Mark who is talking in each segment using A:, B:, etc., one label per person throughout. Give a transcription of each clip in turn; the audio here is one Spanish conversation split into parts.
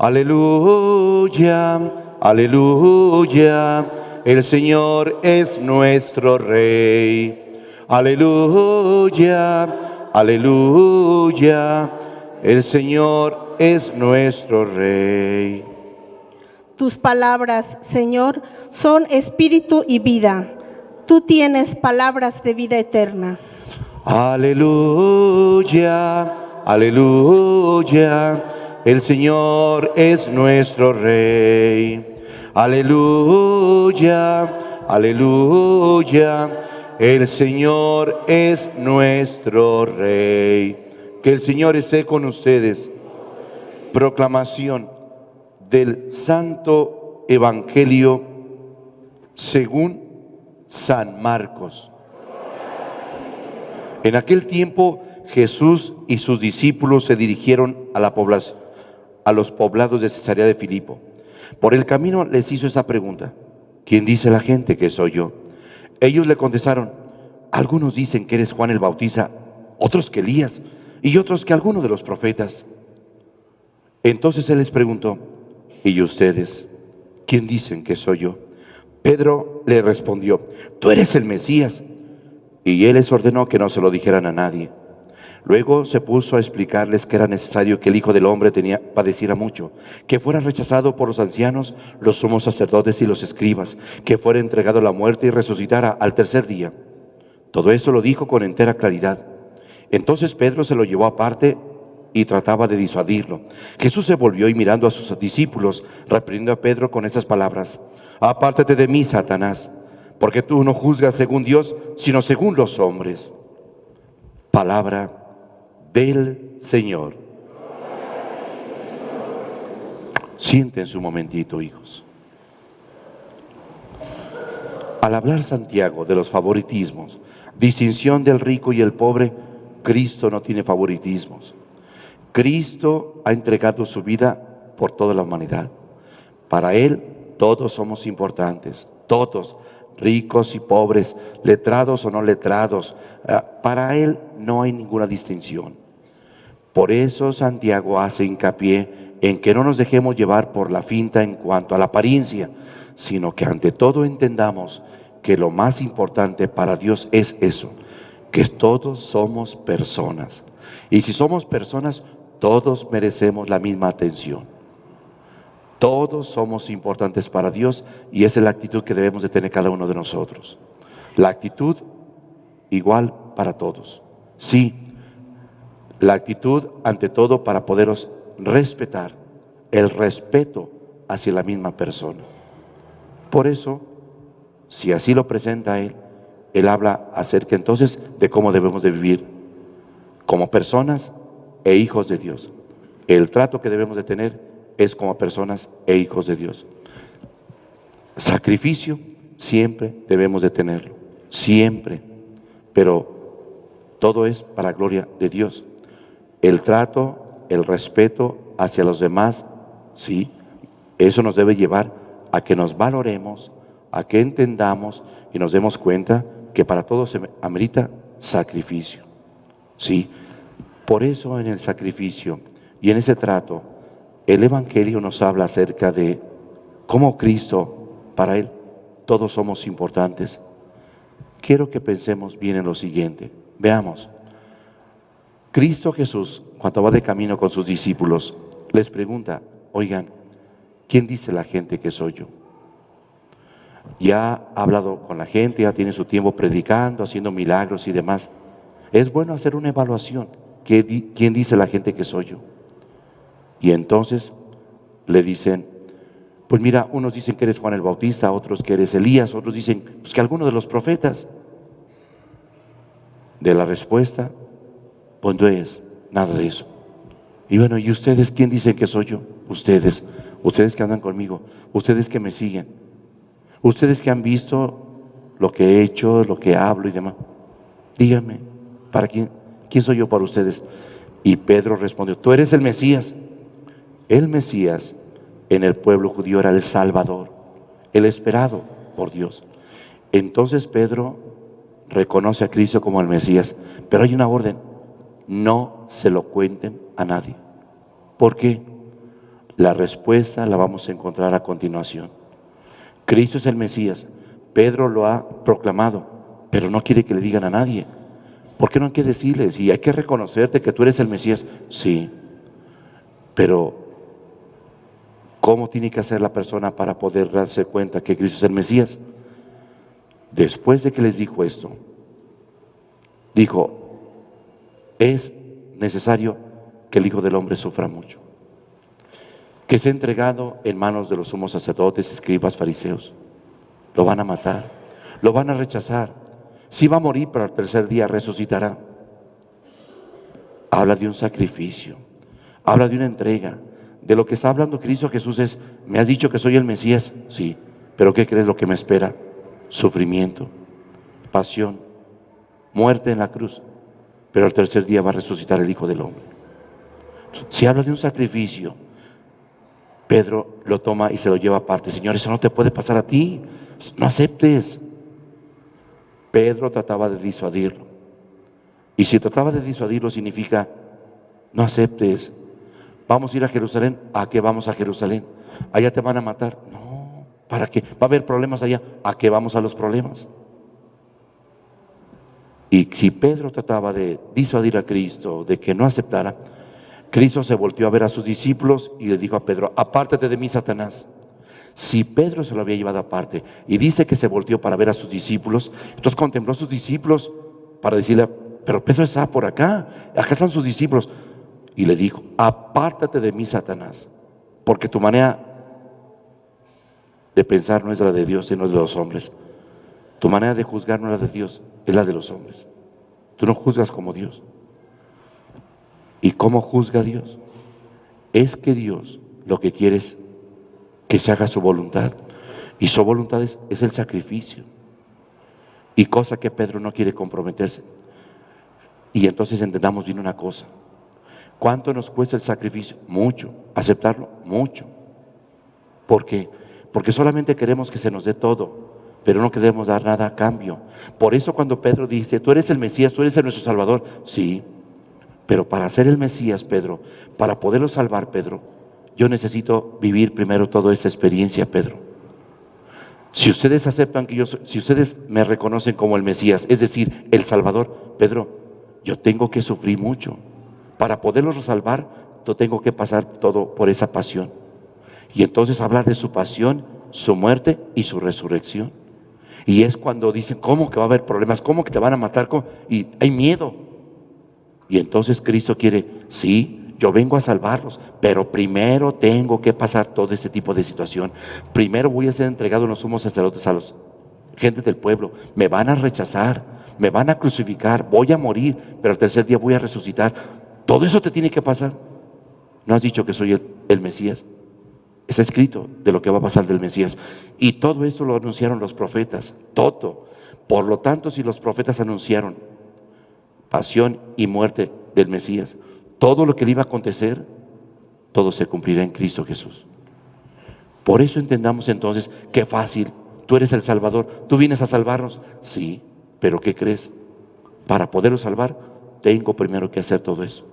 A: Aleluya, aleluya, el Señor es nuestro Rey. Aleluya, aleluya, el Señor es nuestro Rey.
B: Tus palabras, Señor, son espíritu y vida. Tú tienes palabras de vida eterna.
A: Aleluya, aleluya, el Señor es nuestro Rey. Aleluya, aleluya, el Señor es nuestro Rey. Que el Señor esté con ustedes. Proclamación del Santo Evangelio según San Marcos. En aquel tiempo Jesús y sus discípulos se dirigieron a los poblados de Cesarea de Filipo. Por el camino les hizo esa pregunta: ¿quién dice la gente que soy yo? Ellos le contestaron: algunos dicen que eres Juan el Bautista, otros que Elías y otros que alguno de los profetas. Entonces él les preguntó: ¿y ustedes quién dicen que soy yo? Pedro le respondió: tú eres el Mesías. Y él les ordenó que no se lo dijeran a nadie. Luego se puso a explicarles que era necesario que el Hijo del Hombre padeciera mucho, que fuera rechazado por los ancianos, los sumos sacerdotes y los escribas, que fuera entregado a la muerte y resucitara al tercer día. Todo eso lo dijo con entera claridad. Entonces Pedro se lo llevó aparte y trataba de disuadirlo. Jesús se volvió y mirando a sus discípulos, reprendió a Pedro con esas palabras: apártate de mí, Satanás, porque tú no juzgas según Dios, sino según los hombres. Palabra del Señor. Siéntense un momentito, hijos. Al hablar Santiago de los favoritismos, distinción del rico y el pobre, Cristo no tiene favoritismos. Cristo ha entregado su vida por toda la humanidad. Para Él todos somos importantes, todos, ricos y pobres, letrados o no letrados. Para Él no hay ninguna distinción. Por eso Santiago hace hincapié en que no nos dejemos llevar por la finta en cuanto a la apariencia, sino que ante todo entendamos que lo más importante para Dios es eso, que todos somos personas. Y si somos personas, todos merecemos la misma atención. Todos somos importantes para Dios y esa es la actitud que debemos de tener cada uno de nosotros. La actitud igual para todos. Sí, la actitud ante todo para poderos respetar, el respeto hacia la misma persona. Por eso, si así lo presenta Él habla acerca entonces de cómo debemos de vivir como personas e hijos de Dios. El trato que debemos de tener es como personas e hijos de Dios. Sacrificio siempre debemos de tenerlo, siempre, pero todo es para gloria de Dios. El trato, el respeto hacia los demás, sí, eso nos debe llevar a que nos valoremos, a que entendamos y nos demos cuenta que para todo se amerita sacrificio, sí. Por eso en el sacrificio y en ese trato, el Evangelio nos habla acerca de cómo Cristo, para Él, todos somos importantes. Quiero que pensemos bien en lo siguiente. Veamos. Cristo Jesús, cuando va de camino con sus discípulos, les pregunta: oigan, ¿quién dice la gente que soy yo? Ya ha hablado con la gente, ya tiene su tiempo predicando, haciendo milagros y demás. Es bueno hacer una evaluación. ¿Quién dice la gente que soy yo? Y entonces le dicen: pues mira, unos dicen que eres Juan el Bautista, otros que eres Elías, otros dicen pues que alguno de los profetas. De la respuesta, pues no es nada de eso. Y bueno, ¿y ustedes quién dicen que soy yo? Ustedes que andan conmigo, ustedes que me siguen, ustedes que han visto lo que he hecho, lo que hablo y demás. Díganme, ¿para quién soy yo para ustedes? Y Pedro respondió: tú eres el Mesías. El Mesías en el pueblo judío era el Salvador, el esperado por Dios. Entonces Pedro reconoce a Cristo como el Mesías, pero hay una orden: no se lo cuenten a nadie. ¿Por qué? La respuesta la vamos a encontrar a continuación. Cristo es el Mesías. Pedro lo ha proclamado, pero no quiere que le digan a nadie. ¿Por qué no hay que decirles? Y hay que reconocerte que tú eres el Mesías. Sí, pero ¿cómo tiene que hacer la persona para poder darse cuenta que Cristo es el Mesías? Después de que les dijo esto, dijo, es necesario que el Hijo del Hombre sufra mucho, que sea entregado en manos de los sumos sacerdotes, escribas, fariseos. Lo van a matar, lo van a rechazar. Sí va a morir, pero al tercer día resucitará. Habla de un sacrificio, habla de una entrega. De lo que está hablando Cristo Jesús es, ¿me has dicho que soy el Mesías? Sí, pero ¿qué crees lo que me espera? Sufrimiento, pasión, muerte en la cruz, pero al tercer día va a resucitar el Hijo del Hombre. Si habla de un sacrificio, Pedro lo toma y se lo lleva aparte. Señor, eso no te puede pasar a ti, no aceptes. Pedro trataba de disuadirlo, y si trataba de disuadirlo significa, no aceptes. Vamos a ir a Jerusalén. ¿A qué vamos a Jerusalén? Allá te van a matar. No, ¿para qué? Va a haber problemas allá. ¿A qué vamos a los problemas? Y si Pedro trataba de disuadir a Cristo, de que no aceptara, Cristo se volteó a ver a sus discípulos y le dijo a Pedro, apártate de mí, Satanás. Si Pedro se lo había llevado aparte y dice que se volteó para ver a sus discípulos, entonces contempló a sus discípulos para decirle, pero Pedro está por acá están sus discípulos. Y le dijo, apártate de mí, Satanás, porque tu manera de pensar no es la de Dios, sino de los hombres. Tu manera de juzgar no es la de Dios, es la de los hombres. Tú no juzgas como Dios. ¿Y cómo juzga Dios? Es que Dios lo que quiere es que se haga su voluntad. Y su voluntad es el sacrificio. Y cosa que Pedro no quiere comprometerse. Y entonces entendamos bien una cosa. ¿Cuánto nos cuesta el sacrificio? Mucho. ¿Aceptarlo? Mucho. ¿Por qué? Porque solamente queremos que se nos dé todo, pero no queremos dar nada a cambio. Por eso cuando Pedro dice, tú eres el Mesías, tú eres nuestro Salvador. Sí, pero para ser el Mesías, Pedro, para poderlo salvar, Pedro, yo necesito vivir primero toda esa experiencia, Pedro. Si ustedes aceptan que si ustedes me reconocen como el Mesías, es decir, el Salvador, Pedro, yo tengo que sufrir mucho. Para poderlos salvar, yo tengo que pasar todo por esa pasión. Y entonces hablar de su pasión, su muerte y su resurrección. Y es cuando dicen, ¿cómo que va a haber problemas? ¿Cómo que te van a matar? Y hay miedo. Y entonces Cristo quiere, sí, yo vengo a salvarlos, pero primero tengo que pasar todo ese tipo de situación. Primero voy a ser entregado en los sumos sacerdotes a los gentes del pueblo. Me van a rechazar, me van a crucificar, voy a morir, pero al tercer día voy a resucitar. Todo eso te tiene que pasar. ¿No has dicho que soy el Mesías? Está escrito de lo que va a pasar del Mesías. Y todo eso lo anunciaron los profetas, todo. Por lo tanto, si los profetas anunciaron pasión y muerte del Mesías, todo lo que le iba a acontecer, todo se cumplirá en Cristo Jesús. Por eso entendamos entonces qué fácil, tú eres el Salvador, tú vienes a salvarnos. Sí, pero ¿qué crees? Para poderlo salvar, tengo primero que hacer todo eso.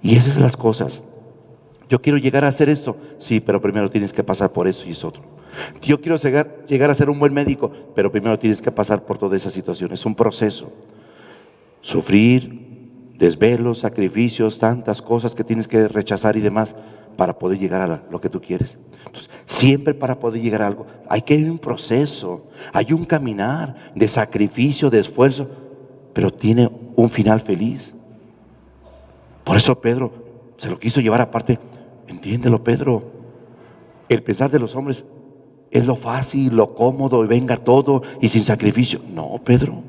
A: Y esas son las cosas. Yo quiero llegar a hacer esto, sí, pero primero tienes que pasar por eso y es otro. Yo quiero llegar a ser un buen médico, pero primero tienes que pasar por toda esa situación. Es un proceso. Sufrir, desvelos, sacrificios, tantas cosas que tienes que rechazar y demás para poder llegar a lo que tú quieres. Entonces, siempre para poder llegar a algo, hay que ir un proceso, hay un caminar de sacrificio, de esfuerzo, pero tiene un final feliz. Por eso Pedro se lo quiso llevar aparte. Entiéndelo, Pedro. El pensar de los hombres es lo fácil, lo cómodo, y venga todo y sin sacrificio. No, Pedro.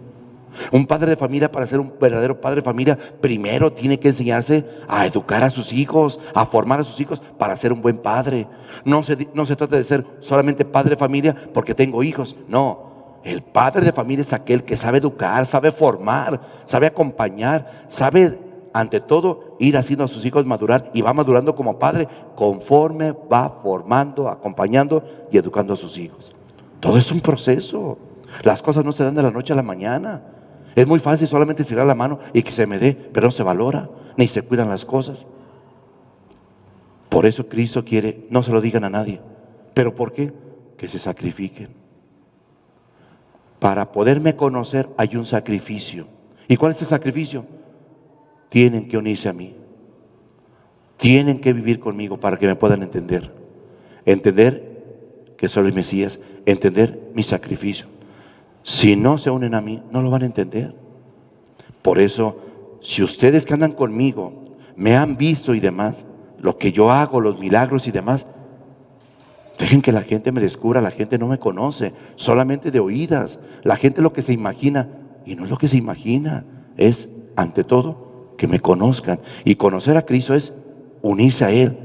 A: Un padre de familia, para ser un verdadero padre de familia, primero tiene que enseñarse a educar a sus hijos, a formar a sus hijos para ser un buen padre. No se trata de ser solamente padre de familia porque tengo hijos. No, el padre de familia es aquel que sabe educar, sabe formar, sabe acompañar, sabe ante todo ir haciendo a sus hijos madurar, y va madurando como padre conforme va formando, acompañando y educando a sus hijos. Todo es un proceso. Las cosas no se dan de la noche a la mañana. Es muy fácil solamente estirar la mano y que se me dé, pero no se valora, ni se cuidan las cosas. Por eso Cristo quiere, no se lo digan a nadie. ¿Pero por qué? Que se sacrifiquen. Para poderme conocer hay un sacrificio. ¿Y cuál es el sacrificio? Tienen que unirse a mí. Tienen que vivir conmigo para que me puedan entender. Entender que soy el Mesías, entender mi sacrificio. Si no se unen a mí, no lo van a entender. Por eso, si ustedes que andan conmigo me han visto y demás, lo que yo hago, los milagros y demás, dejen que la gente me descubra. La gente no me conoce, solamente de oídas. La gente lo que se imagina, y no es lo que se imagina, es ante todo que me conozcan. Y conocer a Cristo es unirse a Él.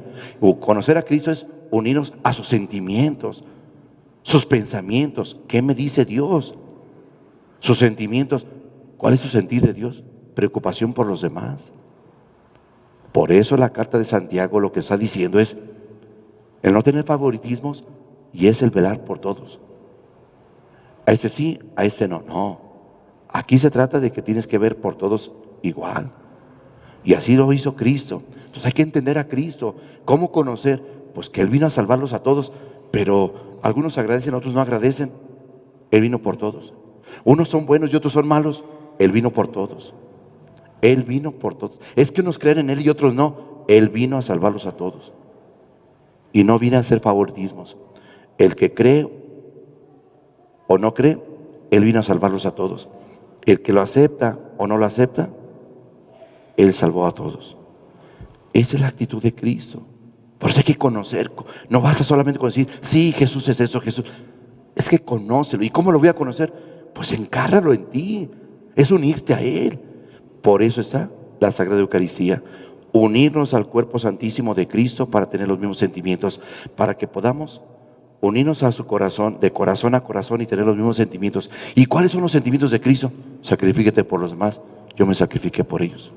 A: Conocer a Cristo es unirnos a sus sentimientos, sus pensamientos. ¿Qué me dice Dios? Sus sentimientos. ¿Cuál es su sentir de Dios? Preocupación por los demás. Por eso la carta de Santiago lo que está diciendo es el no tener favoritismos y es el velar por todos. A este sí, a este no. No. Aquí se trata de que tienes que ver por todos igual. Y así lo hizo Cristo. Entonces hay que entender a Cristo. ¿Cómo conocer? Pues que Él vino a salvarlos a todos, pero algunos agradecen, otros no agradecen. Él vino por todos. Unos son buenos y otros son malos. Él vino por todos. Él vino por todos. Es que unos creen en Él y otros no. Él vino a salvarlos a todos. Y no viene a hacer favoritismos. El que cree o no cree, Él vino a salvarlos a todos. El que lo acepta o no lo acepta, Él salvó a todos. Esa es la actitud de Cristo. Por eso hay que conocer. No basta solamente con decir, sí, Jesús es eso, Jesús. Es que conócelo. ¿Y cómo lo voy a conocer? Pues encárralo en ti. Es unirte a Él. Por eso está la Sagrada Eucaristía. Unirnos al cuerpo santísimo de Cristo para tener los mismos sentimientos, para que podamos unirnos a su corazón, de corazón a corazón, y tener los mismos sentimientos. ¿Y cuáles son los sentimientos de Cristo? Sacrifíquete por los demás. Yo me sacrifiqué por ellos.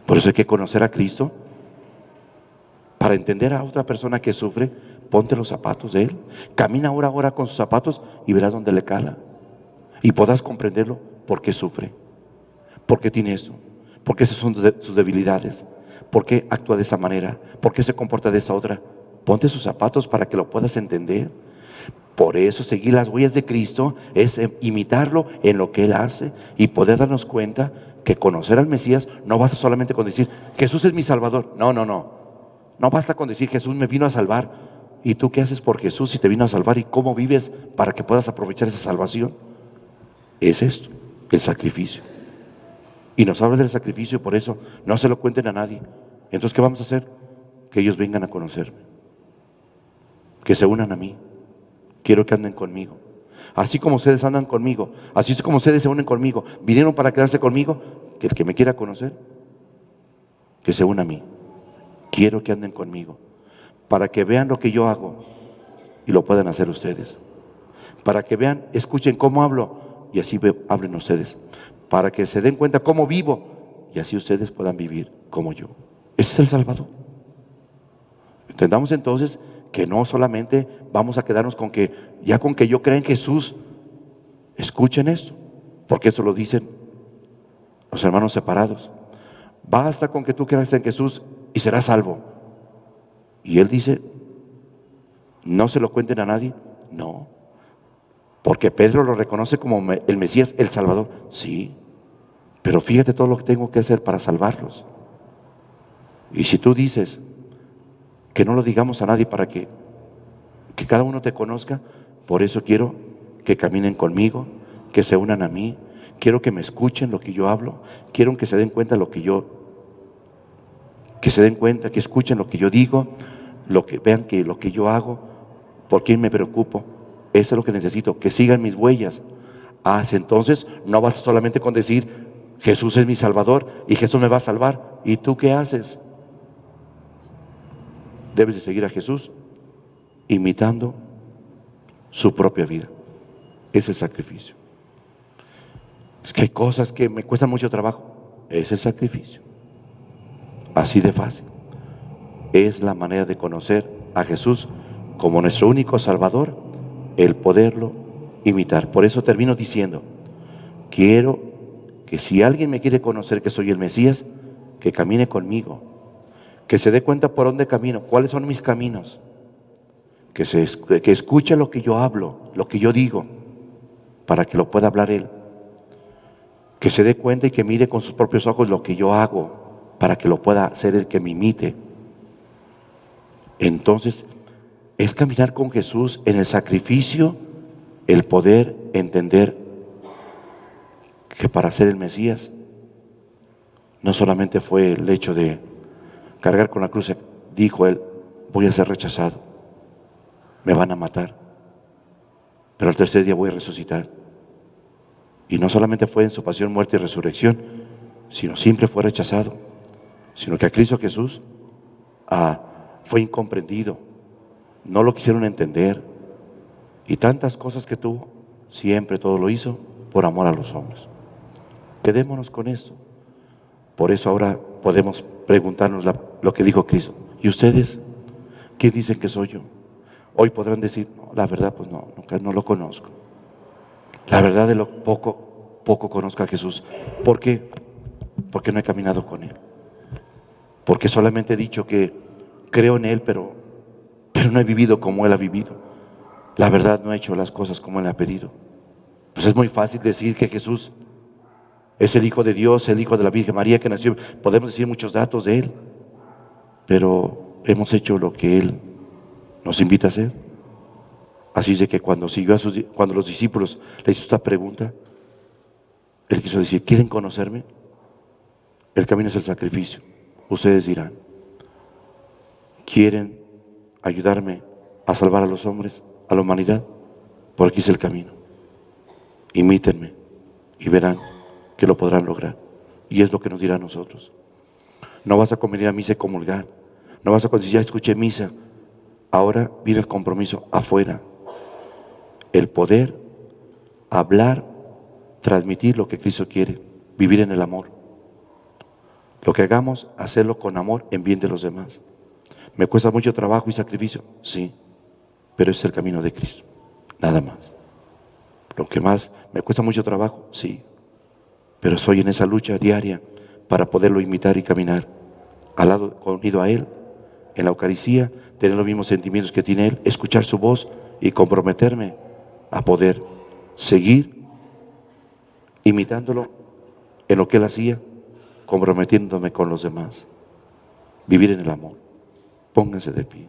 A: Por eso hay que conocer a Cristo. Para entender a otra persona que sufre, ponte los zapatos de Él. Camina hora con sus zapatos y verás dónde le cala. Y podrás comprenderlo por qué sufre. ¿Por qué tiene esto? ¿Por qué esas son sus debilidades? ¿Por qué actúa de esa manera? ¿Por qué se comporta de esa otra? Ponte sus zapatos para que lo puedas entender. Por eso seguir las huellas de Cristo es imitarlo en lo que Él hace y poder darnos cuenta que conocer al Mesías no basta solamente con decir Jesús es mi Salvador. No. No basta con decir Jesús me vino a salvar. ¿Y tú qué haces por Jesús si te vino a salvar? ¿Y cómo vives para que puedas aprovechar esa salvación? Es esto, el sacrificio. Y nos habla del sacrificio, por eso no se lo cuenten a nadie. Entonces, ¿qué vamos a hacer? Que ellos vengan a conocerme. Que se unan a mí. Quiero que anden conmigo. Así como ustedes andan conmigo, así es como ustedes se unen conmigo, vinieron para quedarse conmigo, que el que me quiera conocer, que se una a mí. Quiero que anden conmigo, para que vean lo que yo hago y lo puedan hacer ustedes. Para que vean, escuchen cómo hablo y así hablen ustedes. Para que se den cuenta cómo vivo y así ustedes puedan vivir como yo. Ese es el Salvador. Entendamos entonces que no solamente vamos a quedarnos con que, ya con que yo crea en Jesús, escuchen esto, porque eso lo dicen los hermanos separados. Basta con que tú creas en Jesús y serás salvo. Y Él dice, no se lo cuenten a nadie. No, porque Pedro lo reconoce como el Mesías, el Salvador. Sí, pero fíjate todo lo que tengo que hacer para salvarlos. Y si tú dices que no lo digamos a nadie para que cada uno te conozca, por eso quiero que caminen conmigo, que se unan a mí, quiero que me escuchen lo que yo hablo, quiero que se den cuenta que se den cuenta, que escuchen lo que yo digo, vean que lo que yo hago, por quién me preocupo. Eso es lo que necesito, que sigan mis huellas. Entonces no basta solamente con decir Jesús es mi Salvador y Jesús me va a salvar. ¿Y tú qué haces? Debes de seguir a Jesús imitando su propia vida. Es el sacrificio. Es que hay cosas que me cuestan mucho trabajo. Es el sacrificio. Así de fácil. Es la manera de conocer a Jesús como nuestro único Salvador, el poderlo imitar. Por eso termino diciendo, quiero que si alguien me quiere conocer que soy el Mesías, que camine conmigo, que se dé cuenta por dónde camino, cuáles son mis caminos, que escuche lo que yo hablo, lo que yo digo, para que lo pueda hablar Él. Que se dé cuenta y que mire con sus propios ojos lo que yo hago, para que lo pueda hacer el que me imite. Entonces, es caminar con Jesús en el sacrificio, el poder entender que para ser el Mesías no solamente fue el hecho de cargar con la cruz, dijo Él, voy a ser rechazado, me van a matar, pero al tercer día voy a resucitar. Y no solamente fue en su pasión, muerte y resurrección, sino siempre fue rechazado, sino que a Cristo Jesús fue incomprendido, no lo quisieron entender, y tantas cosas que tuvo, siempre todo lo hizo por amor a los hombres. Quedémonos con esto. Por eso ahora podemos preguntarnos lo que dijo Cristo. ¿Y ustedes? ¿Quién dicen que soy yo? Hoy podrán decir, no, la verdad, pues no, nunca, no lo conozco. La verdad de lo poco conozco a Jesús. ¿Por qué? Porque no he caminado con Él. Porque solamente he dicho que creo en Él, pero no he vivido como Él ha vivido. La verdad, no he hecho las cosas como Él ha pedido. Pues es muy fácil decir que Jesús es el Hijo de Dios, el Hijo de la Virgen María que nació. Podemos decir muchos datos de Él, pero hemos hecho lo que Él nos invita a hacer. Así es de que cuando los discípulos le hizo esta pregunta, Él quiso decir, ¿quieren conocerme? El camino es el sacrificio. Ustedes dirán, ¿quieren ayudarme a salvar a los hombres, a la humanidad? Por aquí es el camino. Imítenme y verán que lo podrán lograr. Y es lo que nos dirá a nosotros. No vas a venir a misa y comulgar. No vas a decir, ya escuché misa. Ahora viene el compromiso afuera. El poder hablar, transmitir lo que Cristo quiere, vivir en el amor. Lo que hagamos, hacerlo con amor en bien de los demás. ¿Me cuesta mucho trabajo y sacrificio? Sí, pero ese es el camino de Cristo, nada más. Lo que más me cuesta mucho trabajo, sí, pero soy en esa lucha diaria para poderlo imitar y caminar al lado, unido a Él, en la Eucaristía, tener los mismos sentimientos que tiene Él, escuchar su voz y comprometerme a poder seguir imitándolo en lo que Él hacía, comprometiéndome con los demás, vivir en el amor. Pónganse de pie.